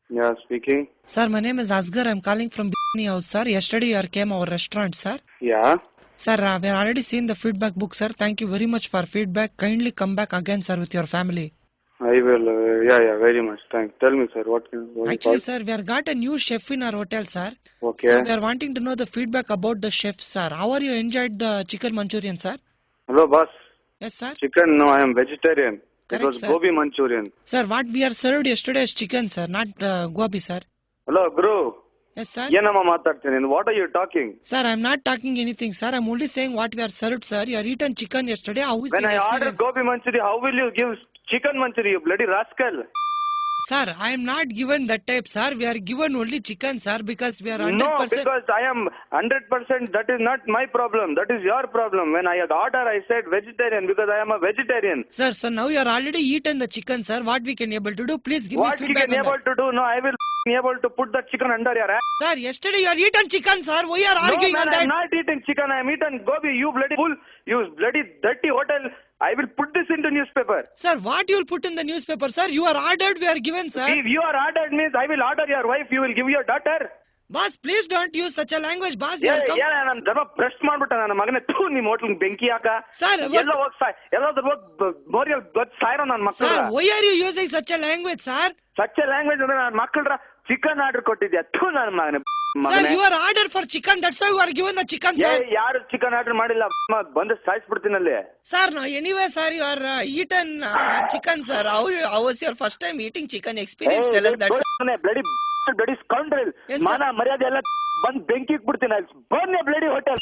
Yeah, speaking. Sir, my name is Asghar. I'm calling from Bikini House, sir. Yesterday you came our restaurant, sir. Yeah. Sir, we have already seen the feedback book, sir. Thank you very much for feedback. Kindly come back again, sir, with your family. I will. Yeah, very much. Thanks. Tell me, sir, what you Actually, called? sir, we have got a new chef in our hotel, sir. Okay. So we are wanting to know the feedback about the chef, sir. How are you enjoyed the chicken Manchurian, sir? Hello, boss. Yes, sir. Chicken? No, I am vegetarian. Correct, It was sir. gobi Manchurian. Sir, what we are served yesterday is chicken, sir, not gobi, sir. Hello, Guru. Yes, sir. ಏನಮ್ಮ ಮಾತಾಡ್ತೀನಿ? What are you talking? Sir, I'm not talking anything, sir. I'm only saying what we are served, sir. You are eaten chicken yesterday. How is When your I order experience? gobi Manchurian, how will you give chicken Manchurian, you bloody rascal? Sir, I am not given that type, sir. We are given only chicken, sir, because we are 100%. No, because I am 100%. That is not my problem. That is your problem. When I had order, I said vegetarian because I am a vegetarian. Sir, so now you are already eaten the chicken, sir. What we can able to do? Please give What me you feedback can on able to do? No, I will be able to put the chicken under your ass. that. Sir, yesterday you are eaten chicken, sir. Why you are arguing No, man, on that? I'm not eating chicken. I'm eating gobi. You bloody fool. You bloody dirty hotel. I will put this into newspaper. Sir, what you will put in the newspaper, sir? You are ordered, we are given, sir. If you are ordered means I will order your wife. You will give your daughter. Boss, please don't use such a language, boss. You are come. ನಾನು ಧರ್ಮ ಭ್ರಷ್ಟ್ ಮಾಡ್ಬಿಟ್ಟ ನನ್ನ ಮಗನೇ ಥೂ ನಿಮ್ಮ hotel ಬೆಂಕಿ ಹಾಕ Sir, ಎಲ್ಲ ಹೋಗ್ ಎಲ್ಲಾದ್ರೂ ಹೋಗ್ ಮೋರಿಯಲ್ ಗೊತ್ತು ಸಾಯಿರೋ ನನ್ನ ಮಕ್ಕಳ Sir, why are you using such a language, sir? Such a language ಅಂದ್ರೆ ನನ್ನ ಮಕ್ಕಳ್ರ ಚಿಕನ್ ಆರ್ಡರ್ ಕೊಟ್ಟಿದ್ಯಾ ಥೂ ನನ್ನ ಮಗನೇ Sir, you are ordered for chicken. That's why you are given the chicken, sir. ಯಾರು ಚಿಕನ್ ಆರ್ಡರ್ ಮಾಡಿಲ್ಲ ಬಂದು ಸಾಯಿಸ್ಬಿಡ್ತೀನಲ್ಲಿ Sir, no, anyway, sir, you are eaten chicken, sir. How was your first time eating chicken experience? Tell us that, sir. Bloody bloody scoundrel Yes, sir. ಮಾನ ಮರ್ಯಾದೆ ಎಲ್ಲ ಬಂದ್ ಬೆಂಕಿ ಬಿಡ್ತೀನಿ ಬಂದೆ ಬ್ಲಡಿ ಹೋಟೆಲ್